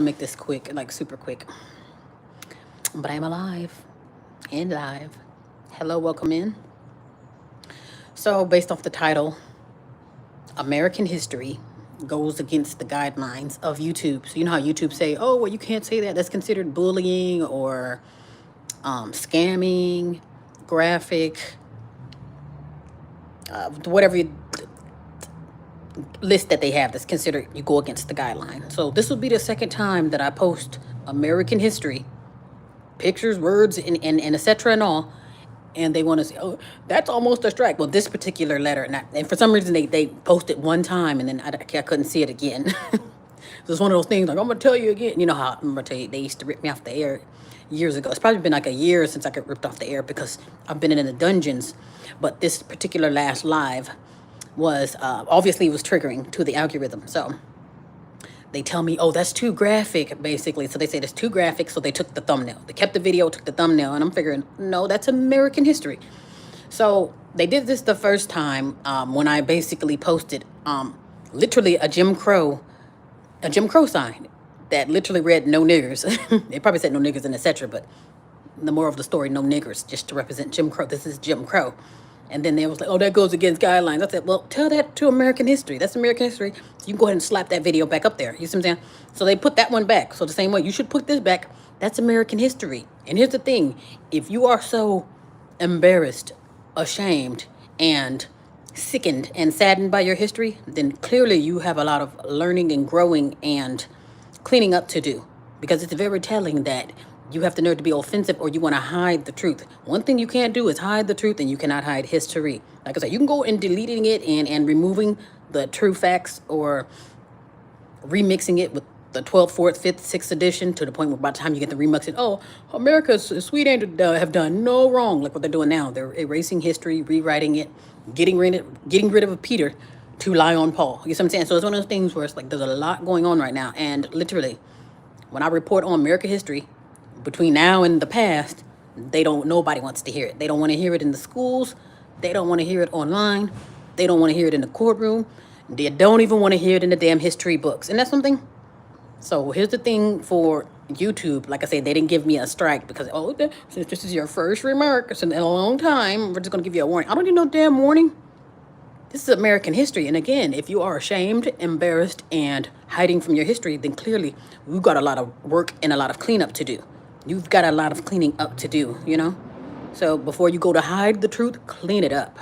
make this quick, like super quick. But I'm alive and live. Hello, welcome in. So, based off the title, American history goes against the guidelines of YouTube. So, you know how YouTube say, oh, well, you can't say that. That's considered bullying or scamming, graphic, whatever list that they have that's considered you go against the guideline. So, this will be the second time that I post American history, pictures, words, and etc. and all. And they want to say, oh, that's almost a strike. Well, this particular letter, and for some reason they posted one time and then I couldn't see it again. So it's one of those things like, I'm going to tell you again. You know how I'm going to tell you, they used to rip me off the air years ago. It's probably been like a year since I got ripped off the air because I've been in the dungeons. But this particular last live was, obviously it was triggering to the algorithm. So they tell me, oh, that's too graphic, basically. So they say it's too graphic, so they took the thumbnail. They kept the video, took the thumbnail, and I'm figuring, no, that's American history. So they did this the first time when I basically posted literally a Jim Crow sign that literally read "No niggers." They probably said "No niggers" and etc. But the moral of the story, no niggers, just to represent Jim Crow. This is Jim Crow. And then they was like, oh, that goes against guidelines. I said, well, tell that to American history. That's American history. So you can go ahead and slap that video back up there. You see what I'm saying? So they put that one back. So the same way, you should put this back. That's American history. And here's the thing. If you are so embarrassed, ashamed, and sickened and saddened by your history, then clearly you have a lot of learning and growing and cleaning up to do. Because it's very telling that you have the nerve to be offensive or you want to hide the truth. One thing you can't do is hide the truth, and you cannot hide history. Like I said, you can go in deleting it and removing the true facts or remixing it with the 12th, 4th, 5th, 6th edition to the point where by the time you get the remix, oh, America's sweet ain't have done no wrong. Like what they're doing now. They're erasing history, rewriting it, getting rid of a Peter to lie on Paul. You see what I'm saying? So it's one of those things where it's like there's a lot going on right now. And literally, when I report on American history, between now and the past, nobody wants to hear it. They don't want to hear it in the schools. They don't want to hear it online. They don't want to hear it in the courtroom. They don't even want to hear it in the damn history books. And that's something. So here's the thing for YouTube. Like I said, they didn't give me a strike because, since this is your first remark, it's in a long time, we're just going to give you a warning. I don't need no damn warning. This is American history. And again, if you are ashamed, embarrassed, and hiding from your history, then clearly we've got a lot of work and a lot of cleanup to do. You've got a lot of cleaning up to do, you know? So before you go to hide the truth, clean it up.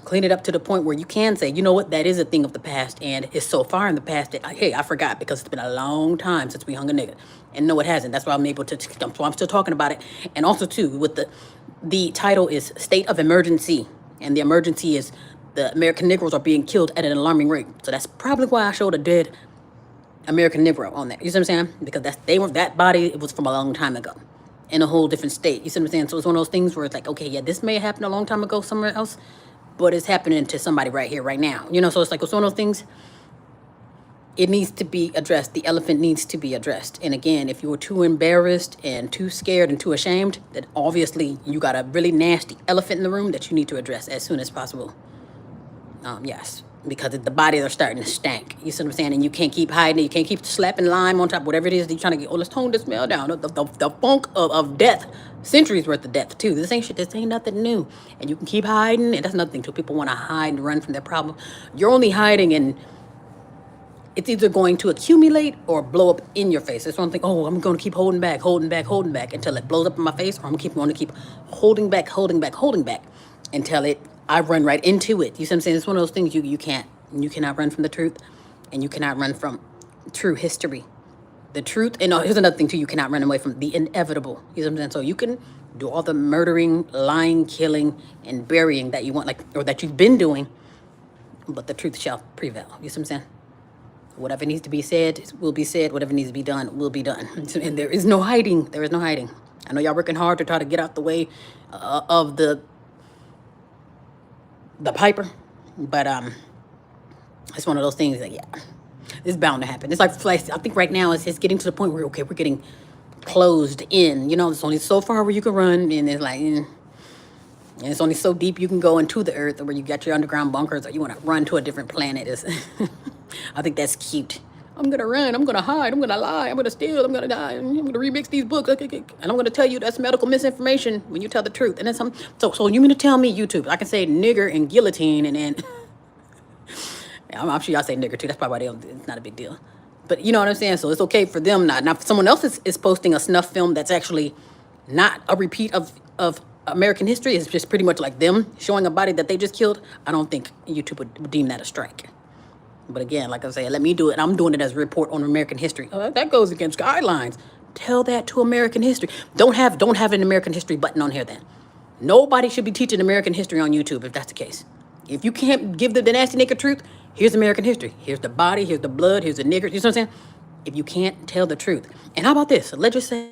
Clean it up to the point where you can say, you know what, that is a thing of the past, and it's so far in the past that, hey, I forgot because it's been a long time since we hung a nigga. And no, it hasn't. That's why I'm able to, so I'm still talking about it. And also, too, with the title is State of Emergency, and the emergency is the American Negroes are being killed at an alarming rate. So that's probably why I showed a dead American Negro on that. You see what I'm saying? Because that body, it was from a long time ago in a whole different state. You see what I'm saying? So it's one of those things where it's like, okay, yeah, this may have happened a long time ago somewhere else, but it's happening to somebody right here, right now. You know, so it's like, it's one of those things. It needs to be addressed. The elephant needs to be addressed. And again, if you're too embarrassed and too scared and too ashamed, then obviously you got a really nasty elephant in the room that you need to address as soon as possible. Yes, because the bodies are starting to stank. You see what I'm saying? And you can't keep hiding it. You can't keep slapping lime on top, whatever it is that you're trying to get. Oh, let's tone the smell down. The funk of death. Centuries worth of death, too. This ain't nothing new. And you can keep hiding, and that's another thing, too. People want to hide and run from their problem. You're only hiding, and it's either going to accumulate or blow up in your face. That's one thing. Oh, I'm going to keep holding back until it blows up in my face, or I'm going to keep holding back until I run right into it. You see what I'm saying? It's one of those things you cannot run from the truth, and you cannot run from true history. The truth, and here's another thing too, you cannot run away from the inevitable. You see what I'm saying? So you can do all the murdering, lying, killing, and burying that you want, or that you've been doing, but the truth shall prevail. You see what I'm saying? Whatever needs to be said will be said. Whatever needs to be done will be done. And there is no hiding. There is no hiding. I know y'all working hard to try to get out the way of the piper, but it's one of those things that, yeah, it's bound to happen. It's like I think right now it's getting to the point where, okay, we're getting closed in. You know, there's only so far where you can run, and it's like, and it's only so deep you can go into the earth, or where you got your underground bunkers, or you want to run to a different planet. I think that's cute. I'm going to run. I'm going to hide. I'm going to lie. I'm going to steal. I'm going to die. I'm going to remix these books. And I'm going to tell you that's medical misinformation when you tell the truth. And then some. So you mean to tell me, YouTube, I can say nigger and guillotine and then... I'm sure y'all say nigger too. That's probably why they don't, it's not a big deal. But you know what I'm saying? So it's okay for them not. Now, if someone else is posting a snuff film that's actually not a repeat of American history, it's just pretty much like them showing a body that they just killed, I don't think YouTube would deem that a strike. But again, like I say, let me do it. I'm doing it as a report on American history. That goes against guidelines. Tell that to American history. Don't have an American history button on here then. Nobody should be teaching American history on YouTube if that's the case. If you can't give the nasty naked truth, here's American history. Here's the body, here's the blood, here's the nigger. You know what I'm saying? If you can't tell the truth. And how about this? Let's just say